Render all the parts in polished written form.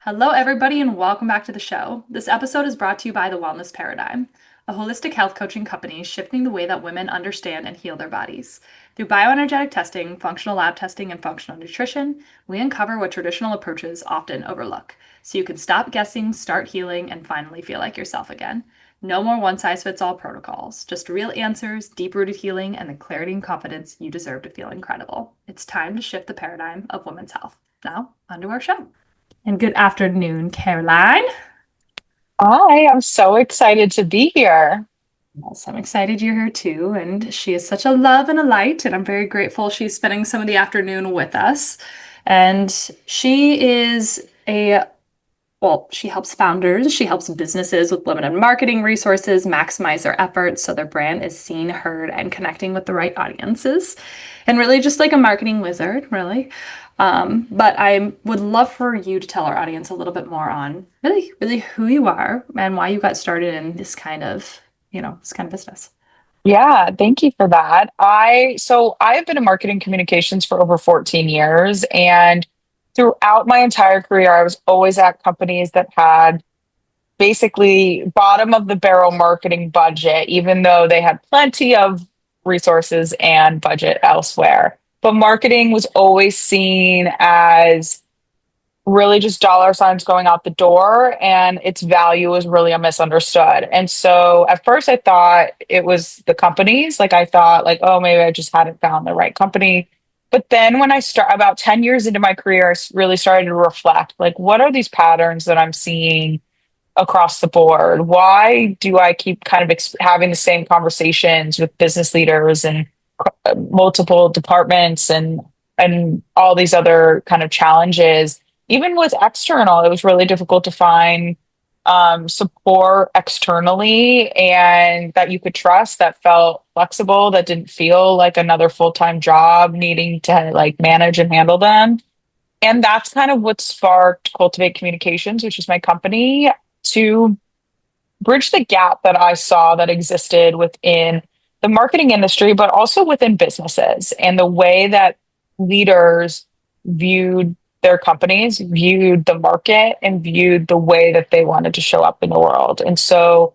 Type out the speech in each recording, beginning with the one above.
Hello, everybody, and welcome back to the show. This episode is brought to you by The Wellness Paradigm, a holistic health coaching company shifting the way that women understand and heal their bodies. Through bioenergetic testing, functional lab testing, and functional nutrition, we uncover what traditional approaches often overlook, so you can stop guessing, start healing, and finally feel like yourself again. No more one size fits all protocols, just real answers, deep rooted healing, and the clarity and confidence you deserve to feel incredible. It's time to shift the paradigm of women's health. Now, onto our show. And good afternoon, Caroline. Hi, I'm so excited to be here. Yes, I'm excited you're here too. And she is such a love and a light, and I'm very grateful she's spending some of the afternoon with us. And she is she helps founders, she helps businesses with limited marketing resources maximize their efforts so their brand is seen, heard, and connecting with the right audiences. And really just like a marketing wizard, really. But I would love for you to tell our audience a little bit more on really who you are and why you got started in this kind of, this kind of business. Yeah, thank you for that. I have been in marketing communications for over 14 years, and throughout my entire career I was always at companies that had basically bottom of the barrel marketing budget, even though they had plenty of resources and budget elsewhere. But marketing was always seen as really just dollar signs going out the door, and its value was really a misunderstood. And so at first I thought it was the companies. Like I thought like, oh, maybe I just hadn't found the right company. But then when I start about 10 years into my career, really started to reflect like, what are these patterns that I'm seeing across the board? Why do I keep kind of having the same conversations with business leaders and multiple departments and all these other kind of challenges? Even with external, it was really difficult to find support externally and that you could trust, that felt flexible, that didn't feel like another full-time job needing to like manage and handle them. And that's kind of what sparked Cultiveight Communications, which is my company, to bridge the gap that I saw that existed within the marketing industry, but also within businesses and the way that leaders viewed their companies, viewed the market, and viewed the way that they wanted to show up in the world. And so,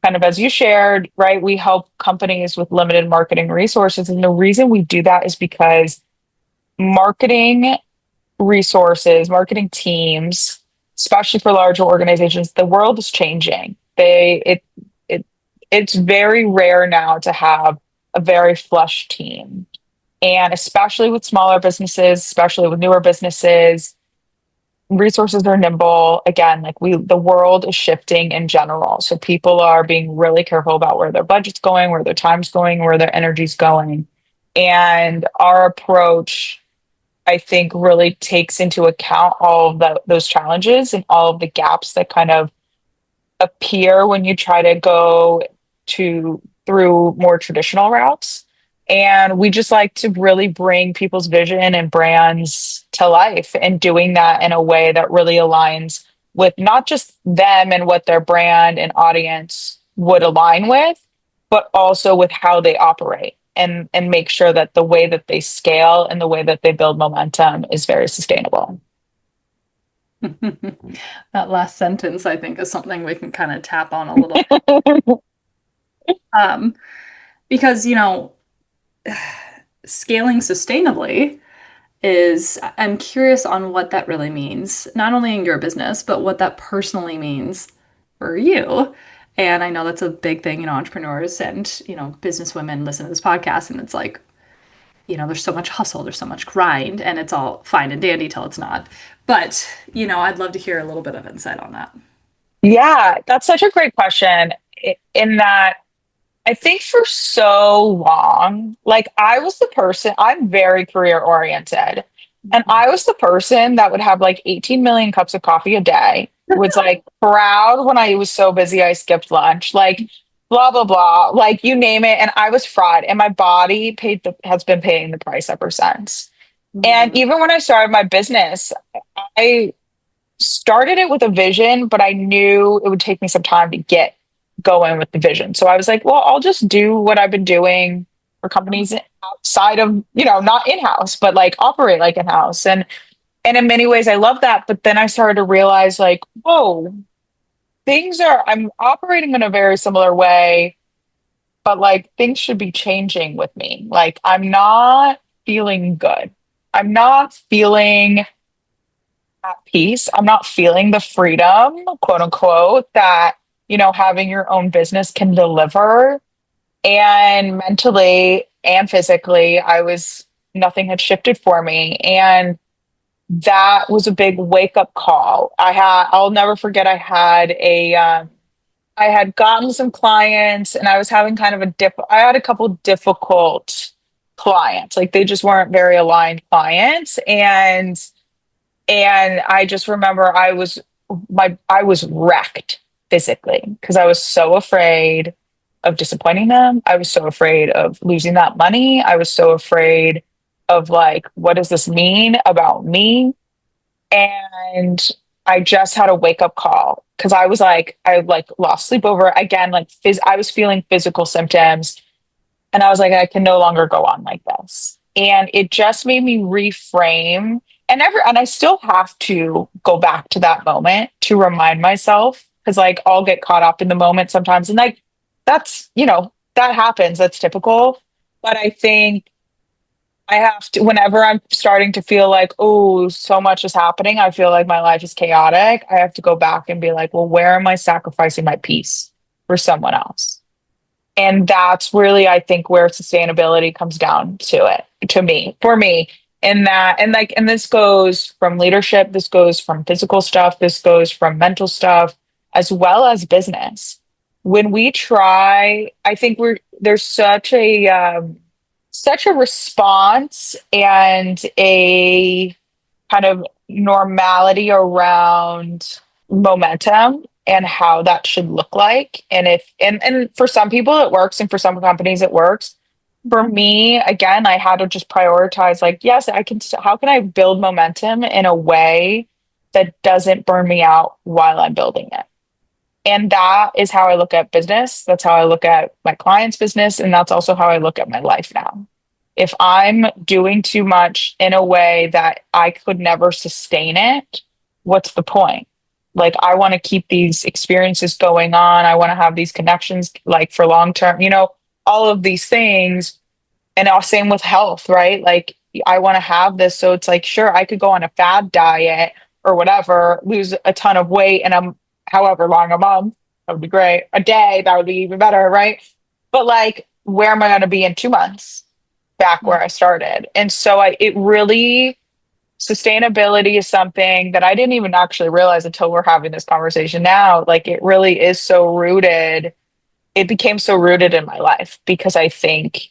kind of as you shared, right, we help companies with limited marketing resources. And the reason we do that is because marketing resources, marketing teams, especially for larger organizations, the world is changing. It it's very rare now to have a very flush team. And especially with smaller businesses, especially with newer businesses, resources are nimble. Again, like the world is shifting in general. So people are being really careful about where their budget's going, where their time's going, where their energy's going. And our approach, I think, really takes into account all of those challenges and all of the gaps that kind of appear when you try to go to through more traditional routes. And we just like to really bring people's vision and brands to life, and doing that in a way that really aligns with not just them and what their brand and audience would align with, but also with how they operate, and make sure that the way that they scale and the way that they build momentum is very sustainable. That last sentence, I think, is something we can kind of tap on a little. Um, because, scaling sustainably I'm curious on what that really means, not only in your business, but what that personally means for you. And I know that's a big thing, entrepreneurs and, business women listen to this podcast and it's like, there's so much hustle, there's so much grind, and it's all fine and dandy till it's not. But, I'd love to hear a little bit of insight on that. Yeah, that's such a great question. In that, I think for so long, like I was the person, I'm very career oriented. And I was the person that would have like 18 million cups of coffee a day, was like proud when I was so busy I skipped lunch, like blah, blah, blah, like you name it. And I was fried, and my body has been paying the price ever since. And Mhm. even when I started my business, I started it with a vision, but I knew it would take me some time to get going with the vision. So I was like, well, I'll just do what I've been doing for companies outside of, not in house, but like operate like in house. And And in many ways, I love that. But then I started to realize, like, whoa, I'm operating in a very similar way, but like things should be changing with me. Like, I'm not feeling good. I'm not feeling at peace. I'm not feeling the freedom, quote unquote, that, having your own business can deliver. And mentally and physically, nothing had shifted for me. And that was a big wake up call. I'll never forget, I had gotten some clients and I was having I had a couple difficult clients. Like they just weren't very aligned clients. And I just remember I was wrecked physically because I was so afraid of disappointing them. I was so afraid of losing that money. I was so afraid of like, what does this mean about me? And I just had a wake up call because I like lost sleep over it again. I was feeling physical symptoms, and I was like, I can no longer go on like this. And it just made me reframe. And I still have to go back to that moment to remind myself because like I'll get caught up in the moment sometimes. And like that happens. That's typical. But I think I have to, whenever I'm starting to feel like, oh, so much is happening, I feel like my life is chaotic. I have to go back and be like, well, where am I sacrificing my peace for someone else? And that's really, I think, where sustainability comes down to it, for me. And this goes from leadership, this goes from physical stuff, this goes from mental stuff, as well as business. When we try, I think there's such a response and a kind of normality around momentum and how that should look like. And for some people it works and for some companies it works. For Mhm. me, again, I had to just prioritize like, yes, how can I build momentum in a way that doesn't burn me out while I'm building it? And that is how I look at business. That's how I look at my client's business. And that's also how I look at my life now. If I'm doing too much in a way that I could never sustain it, what's the point? Like, I want to keep these experiences going on. I want to have these connections like for long term, all of these things. And same with health, right? Like, I want to have this. So it's like, sure, I could go on a fad diet or whatever, lose a ton of weight, and I'm however long a month, that would be great. A day, that would be even better, right? But like, where am I going to be in 2 months? Back Yeah. where I started. And so it really, sustainability is something that I didn't even actually realize until we're having this conversation now. Like, it really is so rooted. It became so rooted in my life because I think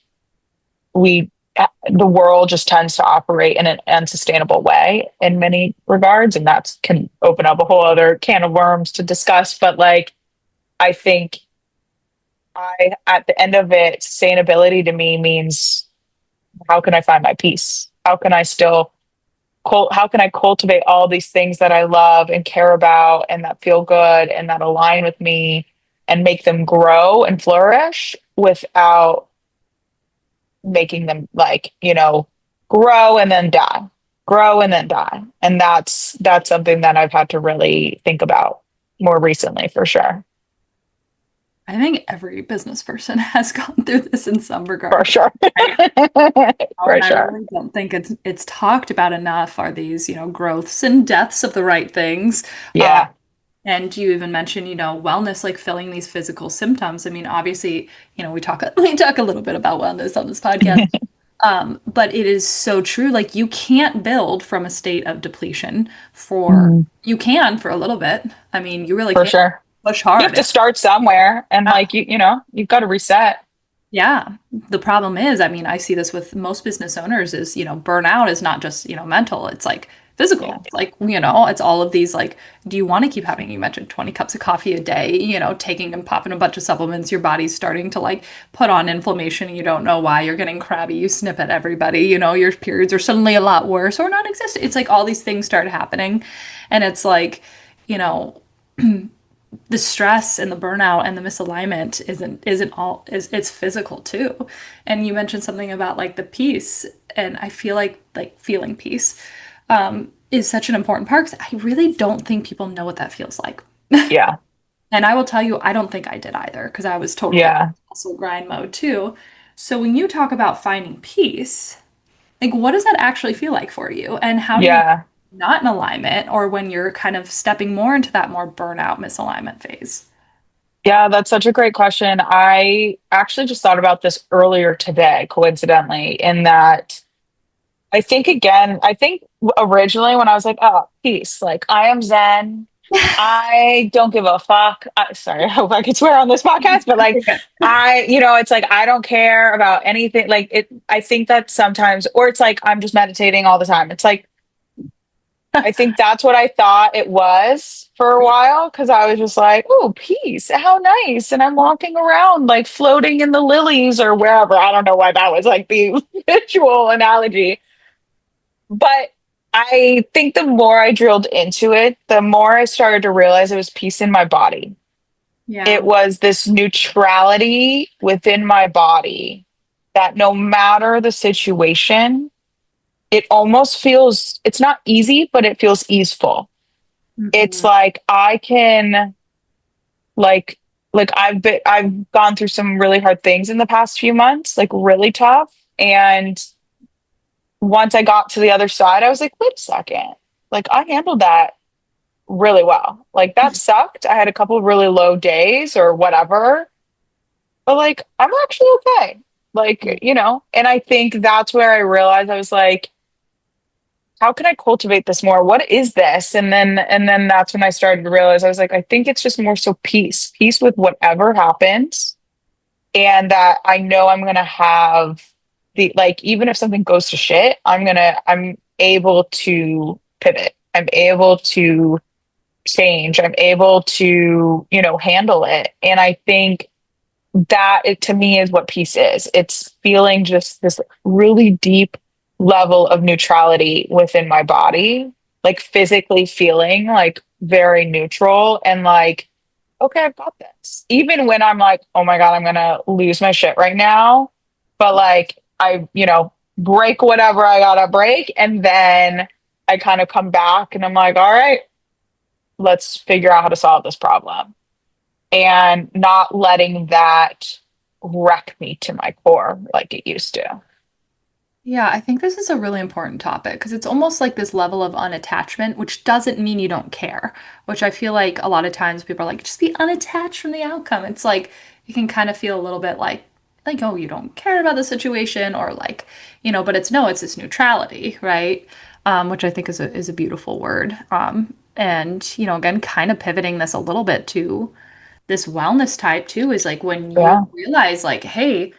the world just tends to operate in an unsustainable way in many regards. And that can open up a whole other can of worms to discuss. But like, I think at the end of it, sustainability to me means, how can I find my peace? How can I cultivate all these things that I love and care about and that feel good and that align with me and make them grow and flourish without making them like, grow and then die, grow and then die. And that's something that I've had to really think about more recently for sure. I think every business person has gone through this in some For regard. sure. For And I sure. really don't think it's talked about enough are these, growths and deaths of the right things. Um, Yeah. and you even mentioned, wellness, like filling these physical symptoms. I mean, obviously, we talk we talk a little bit about wellness on this podcast. But it is so true. Like you can't build from a state of depletion Mhm. you can for a little bit. I mean, you really For can sure. push You have hard. to start somewhere and Yeah. like you've got to reset. Yeah. The problem is, I mean, I see this with most business owners is, burnout is not just, mental, it's like Yeah. physical. It's like, it's all of these like, do you want to keep having, you mentioned 20 cups of coffee a day, taking and popping a bunch of supplements, your body's starting to like put on inflammation and you don't know why, you're getting crabby, you snip at everybody, your periods are suddenly a lot worse or non-existent. It's like all these things start happening. And it's like, you know, the stress and the burnout and the misalignment isn't all is it's physical too. And you mentioned something about like the peace, and I feel like feeling peace is such an important part because I really don't think people know what that feels like. Yeah. And I will tell you, I don't think I did either because I was totally Yeah. hustle grind mode too. So when you talk about finding peace, like what does that actually feel like for you? And how do you Yeah. not in alignment or when you're kind of stepping more into that more burnout misalignment phase? Yeah, that's such a great question. I actually just thought about this earlier today, coincidentally, in that I think originally when I was like, oh, peace, like I am Zen. I don't give a fuck. Sorry, I hope I can swear on this podcast, but like, You're good. it's like I don't care about anything. Like, I think that sometimes, or it's like I'm just meditating all the time. It's like, I think that's what I thought it was for a while because I was just like, oh, peace, how nice. And I'm walking around like floating in the lilies or wherever. I don't know why that was like the visual analogy. But I think the more I drilled into it, the more I started to realize it was peace in my body. It Yeah. was this neutrality within my body that no matter the situation, it almost feels, it's not easy, but it feels easeful. It's Mhm. like I can like I've gone through some really hard things in the past few months, like really tough. And once I got to the other side, I was like, wait a second. Like I handled that really well. Like that sucked. I had a couple of really low days or whatever, but like I'm actually okay. Like, and I think that's where I realized I was like, how can I cultivate this more? What is this? And then that's when I started to realize I was like, I think it's just more so peace with whatever happens. And that I know I'm gonna have the like even if something goes to shit, I'm able to pivot. I'm able to change. I'm able to, handle it. And I think that it to me is what peace is. It's feeling just this really deep level of neutrality within my body, like physically feeling like very neutral and like, okay, I've got this. Even when I'm like, oh my God, I'm gonna lose my shit right now. But like break whatever I gotta break. And then I kind of come back and I'm like, all right, let's figure out how to solve this problem and not letting that wreck me to my core like it used to. Yeah, I think this is a really important topic because it's almost like this level of unattachment, which doesn't mean you don't care, which I feel like a lot of times people are like, just be unattached from the outcome. It's like you can kind of feel a little bit like, oh, you don't care about the situation or like, but it's no, it's this neutrality, right? Which I think is a beautiful word. And again, kind of pivoting this a little bit to this wellness type too is like when you Yeah, realize like, hey,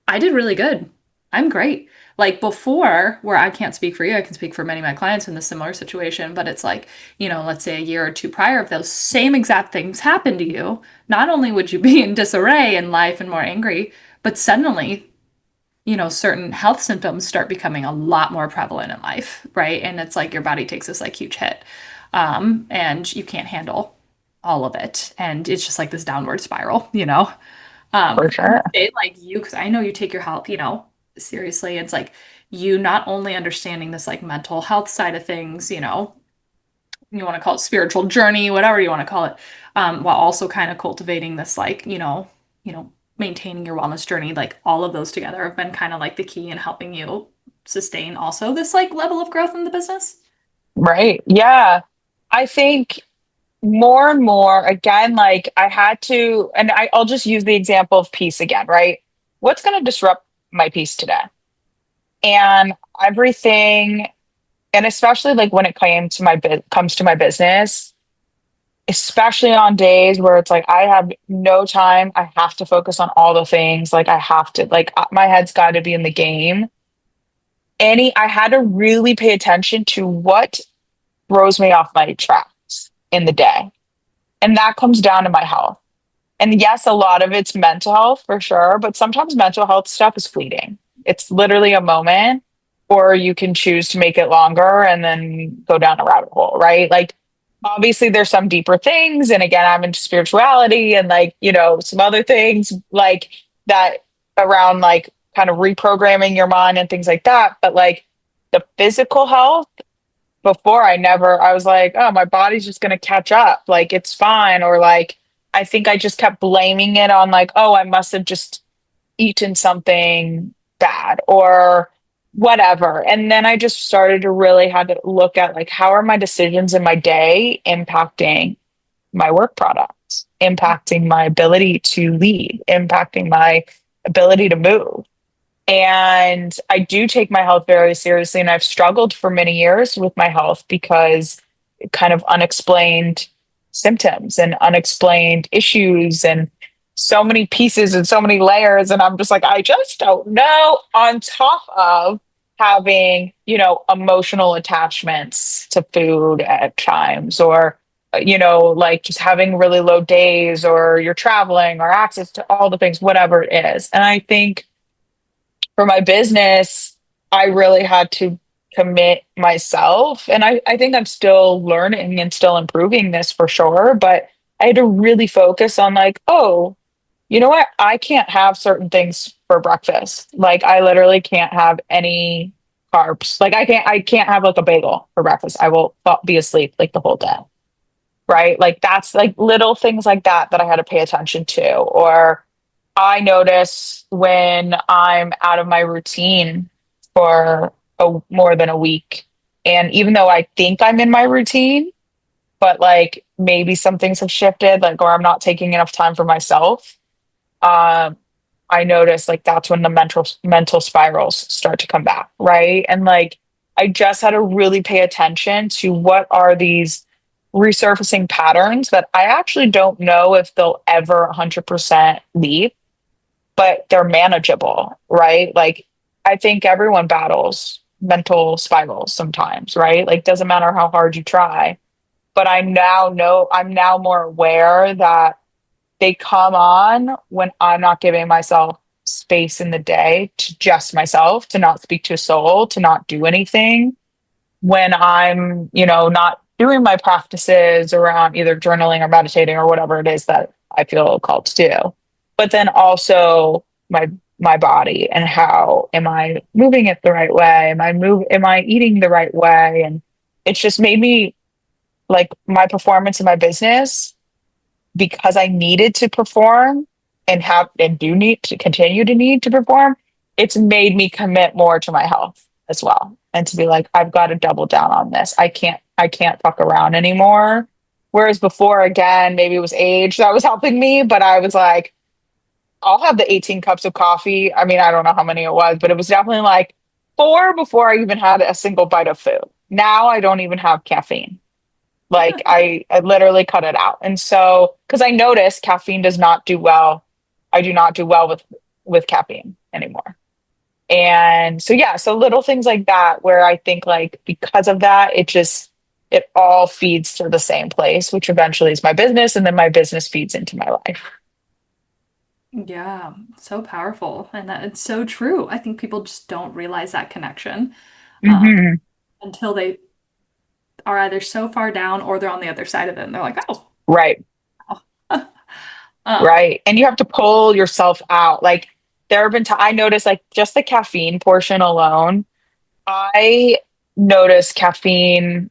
I did really good. I'm great. Like before, where I can't speak for you, I can speak for many of my clients in the similar situation, but it's like, let's say a year or two prior, if those same exact things happened to you, not only would you be in disarray in life and more angry, but suddenly, certain health symptoms start becoming a lot more prevalent in life, right? And it's like your body takes this like huge hit, and you can't handle all of it. And it's just like this downward spiral. for I would sure. say like you, because I know you take your health, seriously. It's like you not only understanding this like mental health side of things, you want to call it spiritual journey, whatever you want to call it, while also kind of cultivating this like, maintaining your wellness journey, like all of those together have been kind of like the key in helping you sustain also this like level of growth in the business. Right. Yeah. I think more and more, again, like I had to, and I'll just use the example of peace again, right? What's going to disrupt my peace today? And everything, and especially like when it comes to my business, especially on days where it's like I have no time, I have to focus on all the things, like I have to, like my head's got to be in the game. I had to really pay attention to what throws me off my tracks in the day. And that comes down to my health. And yes, a lot of it's mental health for sure, but sometimes mental health stuff is fleeting. It's literally a moment, or you can choose to make it longer and then go down a rabbit hole, right? Like, obviously, there's some deeper things. And again, I'm into spirituality and like, some other things like that around like kind of reprogramming your mind and things like that. But like the physical health, before I was like, oh, my body's just going to catch up. Like, it's fine. Or like, I think I just kept blaming it on like, oh, I must have just eaten something bad or whatever. And then I just started to really have to look at like, how are my decisions in my day impacting my work products, impacting my ability to lead, impacting my ability to move. And I do take my health very seriously. And I've struggled for many years with my health because kind of unexplained symptoms and unexplained issues and so many pieces and so many layers. And I'm just like, I just don't know. On top of having, emotional attachments to food at times, or, like just having really low days, or you're traveling, or access to all the things, whatever it is. And I think for my business, I really had to commit myself. And I think I'm still learning and still improving this for sure. But I had to really focus on like, oh, you know what? I can't have certain things for breakfast. Like I literally can't have any carbs. Like I can't have like a bagel for breakfast. I will be asleep like the whole day. Right. Like that's like little things like that I had to pay attention to. Or I notice when I'm out of my routine for more than a week. And even though I think I'm in my routine, but like maybe some things have shifted, like, or I'm not taking enough time for myself. Um, I notice like that's when the mental spirals start to come back. Right. And like, I just had to really pay attention to what are these resurfacing patterns that I actually don't know if they'll ever 100% leave, but they're manageable, right? Like I think everyone battles mental spirals sometimes, right? Like doesn't matter how hard you try. But I now know I'm now more aware that they come on when I'm not giving myself space in the day to just myself, to not speak to a soul, to not do anything. When I'm, not doing my practices around either journaling or meditating or whatever it is that I feel called to do. But then also my body, and how am I moving it the right way? Am I eating the right way? And it's just made me like my performance in my business, because I needed to perform and have and do need to continue to need to perform, it's made me commit more to my health as well. And to be like, I've got to double down on this. I can't fuck around anymore. Whereas before, again, maybe it was age that was helping me, but I was like, I'll have the 18 cups of coffee. I mean, I don't know how many it was, but it was definitely like four before I even had a single bite of food. Now I don't even have caffeine. Like I literally cut it out. And so, because I noticed caffeine does not do well. I do not do well with caffeine anymore. And so yeah, so little things like that where I think like because of that, it all feeds to the same place, which eventually is my business, and then my business feeds into my life. Yeah, so powerful. And that it's so true. I think people just don't realize that connection um, Hmm. until they are either so far down or they're on the other side of it and they're like, oh, Right. wow. Um, Right. And you have to pull yourself out. Like there have been I noticed like just the caffeine portion alone. I notice caffeine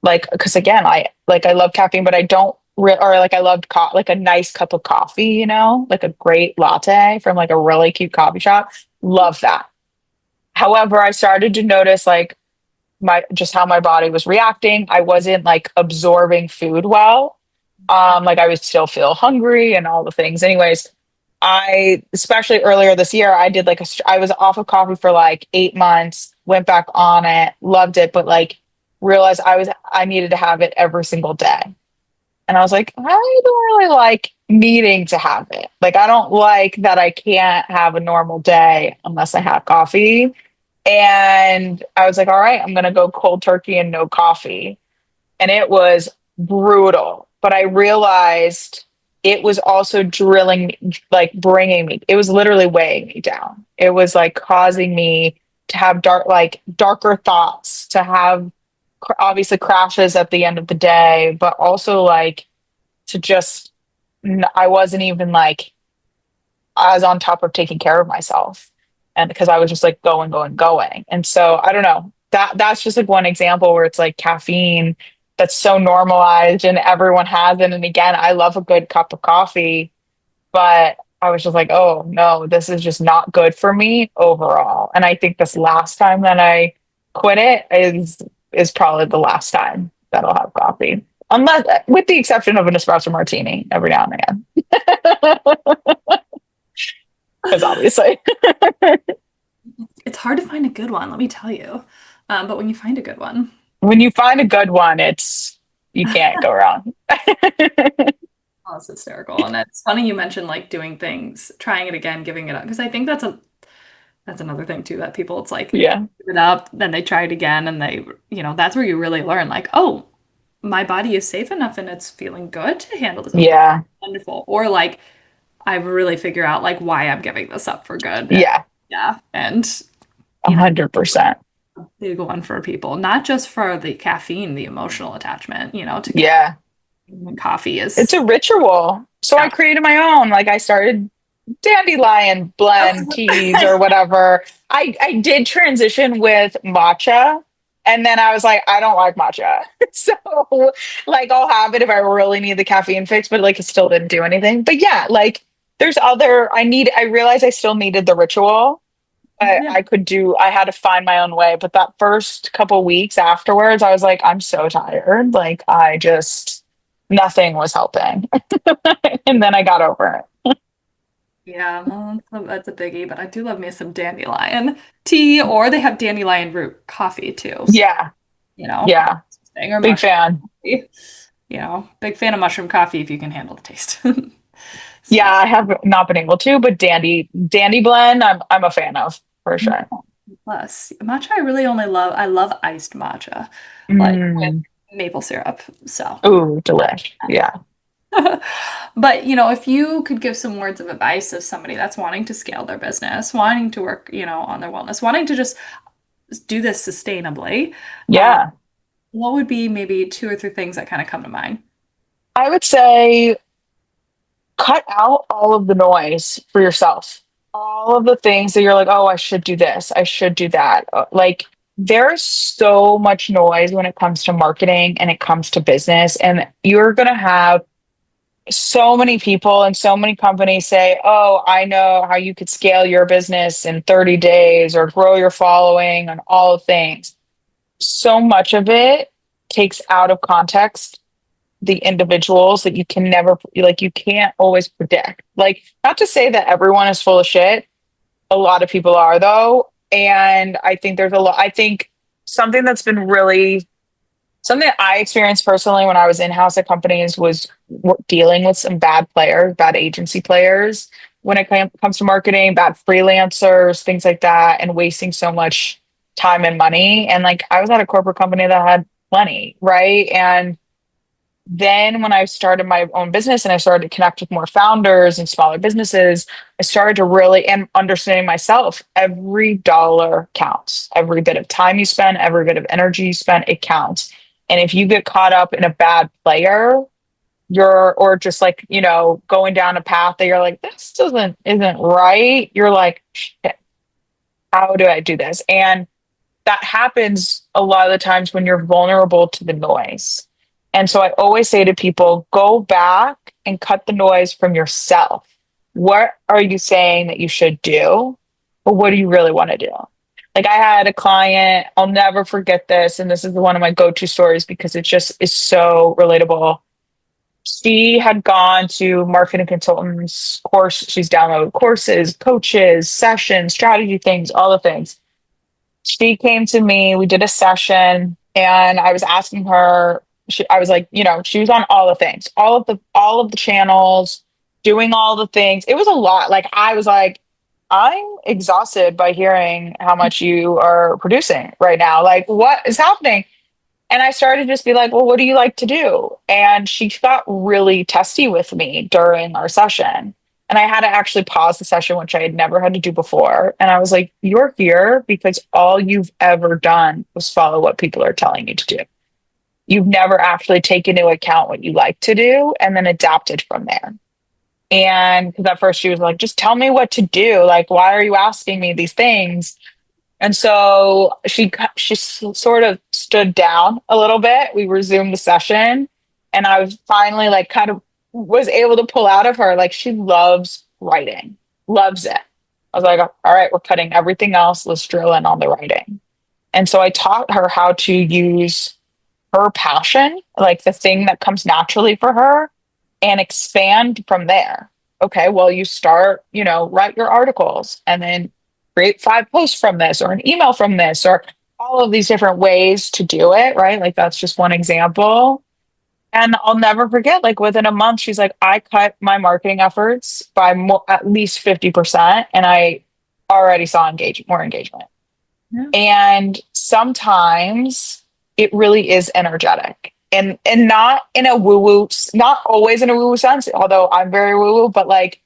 like because again I love caffeine, but I don't or like I loved like a nice cup of coffee, like a great latte from like a really cute coffee shop. Love that. However, I started to notice like my just how my body was reacting. I wasn't like absorbing food well. Like I would still feel hungry and all the things. Anyways, I especially earlier this year, I did like I was off of coffee for like 8 months, went back on it, loved it, but like realized I needed to have it every single day. And I was like, I don't really like needing to have it. Like I don't like that I can't have a normal day unless I have coffee. And I was like, all right, I'm gonna go cold turkey and no coffee. And it was brutal. But I realized it was also like bringing me, it was literally weighing me down. It was like causing me to have darker thoughts, to have obviously crashes at the end of the day, but also like to just, I wasn't even like, I was on top of taking care of myself. And because I was just like going, going, going. And so I don't know. that's just like one example where it's like caffeine that's so normalized and everyone has it. And again, I love a good cup of coffee, but I was just like, oh no, this is just not good for me overall. And I think this last time that I quit it is probably the last time that I'll have coffee. Unless with the exception of an espresso martini every now and again. Because obviously. It's hard to find a good one, let me tell you. But when you find a good one, When you find a good one, it's you can't go wrong. oh, it's hysterical. And it's funny you mentioned like doing things, trying it again, giving it up. Because I think that's another thing too, that people it's like Yeah. give it up, then they try it again and they, that's where you really learn like, oh, my body is safe enough and it's feeling good to handle this. Okay, Yeah. wonderful. Or like I really figure out like why I'm giving this up for good. And, Yeah. yeah. And A you know, 100%. a big one for people, not just for the caffeine, the emotional attachment, to caffeine Yeah. and coffee It's is a ritual. So I yeah. created my own. Like I started dandelion blend teas or whatever. I did transition with matcha. And then I was like, I don't like matcha. So like I'll have it if I really need the caffeine fix, but like it still didn't do anything. But yeah, like there's other I realized I still needed the ritual. Yeah. I had to find my own way. But that first couple weeks afterwards, I was like, I'm so tired. Like I just nothing was helping. And then I got over it. Yeah, well, that's a biggie, but I do love me some dandelion tea, or they have dandelion root coffee too. So, Yeah. you know, Yeah. or Big mushroom fan. coffee. Big fan of mushroom coffee if you can handle the taste. Yeah, So, I have not been able to, but Dandy blend, I'm a fan of for sure. plus matcha, I love iced matcha, like with Mm. maple syrup. So, Ooh, delish. Yeah. but if you could give some words of advice of somebody that's wanting to scale their business, wanting to work, on their wellness, wanting to just do this sustainably, um, Yeah. what would be maybe two or three things that kind of come to mind? I would say cut out all of the noise for yourself. All of the things that you're like, oh, I should do this, I should do that. Like, there's so much noise when it comes to marketing and it comes to business. And you're going to have so many people and so many companies say, oh, I know how you could scale your business in 30 days or grow your following and all of things. So much of it takes out of context the individuals that you can never like you can't always predict. Like not to say that everyone is full of shit. A lot of people are though. And I think there's a lot I think something that's been really something that I experienced personally when I was in-house at companies was dealing with some bad players, bad agency players when it comes to marketing, bad freelancers, things like that, and wasting so much time and money. And like I was at a corporate company that had plenty, right? And then when I started my own business and I started to connect with more founders and smaller businesses, I started to really and understanding myself, every dollar counts. Every bit of time you spend, every bit of energy you spend, it counts. And if you get caught up in a bad player, or just like, going down a path that you're like, this doesn't isn't right. You're like, shit, how do I do this? And that happens a lot of the times when you're vulnerable to the noise. And so I always say to people, go back and cut the noise from yourself. What are you saying that you should do? Or what do you really want to do? Like I had a client, I'll never forget this. And this is one of my go-to stories because it just is so relatable. She had gone to marketing consultants course. She's downloaded courses, coaches, sessions, strategy things, all the things. She came to me, we did a session, and I was asking her, I was like, she was on all the things, all of the channels, doing all the things. It was a lot. Like I was like, I'm exhausted by hearing how much you are producing right now. Like, what is happening? And I started to just be like, well, what do you like to do? And she got really testy with me during our session. And I had to actually pause the session, which I had never had to do before. And I was like, you're here because all you've ever done was follow what people are telling you to do. You've never actually taken into account what you like to do and then adapted from there. And because at first she was like, just tell me what to do. Like, why are you asking me these things? And so sort of stood down a little bit. We resumed the session, and I was finally like kind of was able to pull out of her like she loves writing, loves it. I was like, all right, we're cutting everything else. Let's drill in on the writing. And so I taught her how to use her passion, like the thing that comes naturally for her, and expand from there. Okay, well, you start, write your articles and then create 5 posts from this or an email from this or all of these different ways to do it, right? Like that's just one example. And I'll never forget, like within a month, she's like, I cut my marketing efforts by at least 50%, and I already saw more engagement. Yeah. And sometimes it really is energetic. And not in a woo woo, not always in a woo woo sense, although I'm very woo woo, but like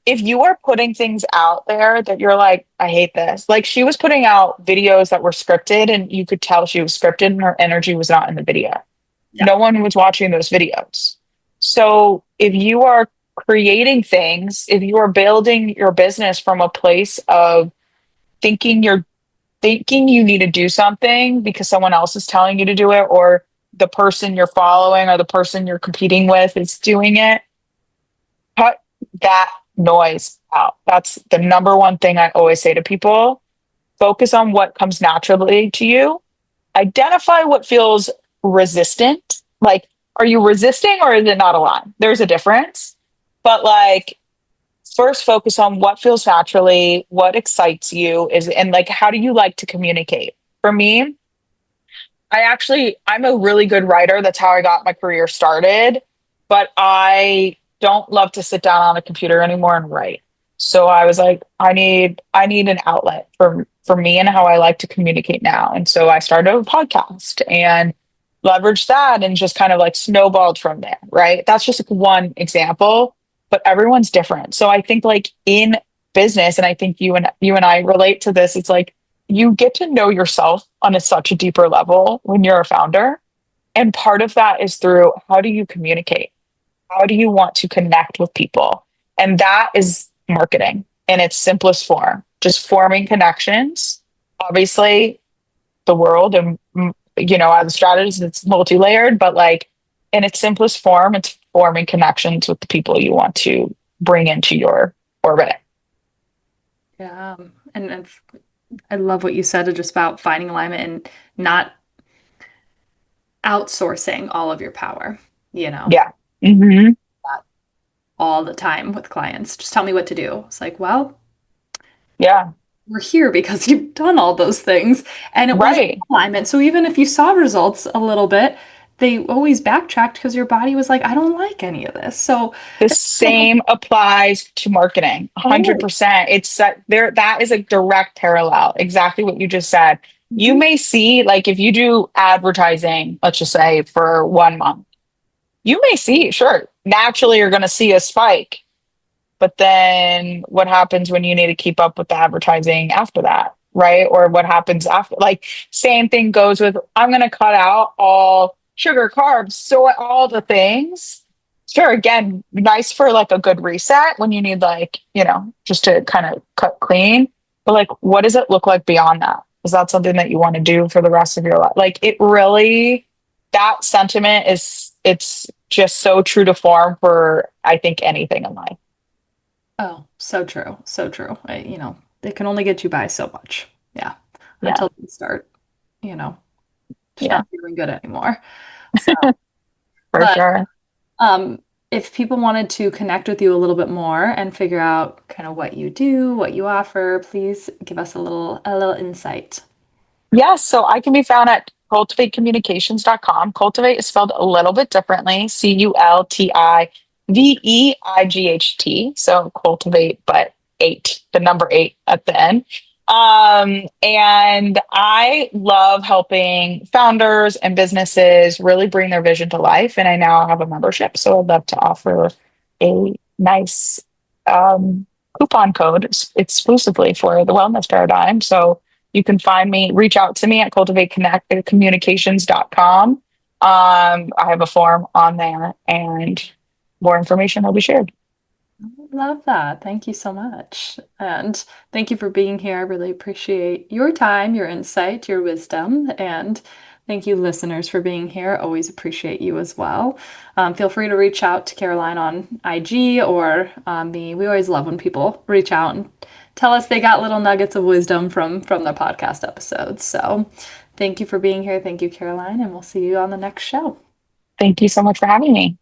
if you are putting things out there that you're like, I hate this. Like she was putting out videos that were scripted and you could tell she was scripted and her energy was not in the video. Yeah. No one was watching those videos. So if you are creating things, if you are building your business from a place of thinking you need to do something because someone else is telling you to do it, or the person you're following or the person you're competing with is doing it, cut that noise out. That's the number one thing I always say to people. Focus on what comes naturally to you. Identify what feels resistant. Like, are you resisting or is it not aligned? There's a difference. But like, first focus on what feels naturally, what excites you is, and like, how do you like to communicate? For me, I'm a really good writer. That's how I got my career started, but I don't love to sit down on a computer anymore and write. So I was like, I need an outlet for me and how I like to communicate now. And so I started a podcast and leveraged that and just kind of like snowballed from there, right? That's just like one example, but everyone's different. So I think like in business, and I think you and I relate to this, it's like you get to know yourself on such a deeper level when you're a founder. And part of that is through how do you communicate? How do you want to connect with people? And that is marketing in its simplest form, just forming connections. Obviously, the world and, as a strategist, it's multi-layered, but like in its simplest form, it's forming connections with the people you want to bring into your orbit. Yeah. And I love what you said just about finding alignment and not outsourcing all of your power, you know, Yeah. Hmm. that all the time with clients. Just tell me what to do. It's like, well, Yeah. we're here because you've done all those things and it was Right. alignment. So even if you saw results a little bit, they always backtracked because your body was like, I don't like any of this. So The it's like, same applies to marketing. oh, 100%. It's there. That is a direct parallel. Exactly what you just said. You mhm, may see, like, if you do advertising, let's just say for 1 month, you may see, sure, naturally you're going to see a spike. But then what happens when you need to keep up with the advertising after that? Right. Or what happens after? Like, same thing goes with I'm going to cut out all sugar, carbs, so all the things. Sure. Again, nice for like a good reset when you need, like, just to kind of cut clean. But like, what does it look like beyond that? Is that something that you want to do for the rest of your life? Like, it really, that sentiment it's just so true to form for, I think, anything in life. oh, so true. So true. They can only get you by so much. Yeah. Yeah. Until you you know, just Yeah. not feeling good anymore. So, For but sure. um, if people wanted to connect with you a little bit more and figure out kind of what you do, what you offer, please give us a little insight. Yes, so I can be found at cultivatecommunications.com. Cultivate is spelled a little bit differently, Cultiveight. So cultivate, but eight, the number eight at the end. And I love helping founders and businesses really bring their vision to life. And I now have a membership, so I'd love to offer a nice coupon code exclusively for the wellness paradigm. So you can reach out to me at cultivatecommunications.com. I have a form on there and more information will be shared. Love that. Thank you so much. And thank you for being here. I really appreciate your time, your insight, your wisdom. And thank you, listeners, for being here. Always appreciate you as well. Feel free to reach out to Caroline on IG or me. We always love when people reach out and tell us they got little nuggets of wisdom from the podcast episodes. So thank you for being here. Thank you, Caroline, and we'll see you on the next show. Thank you so much for having me.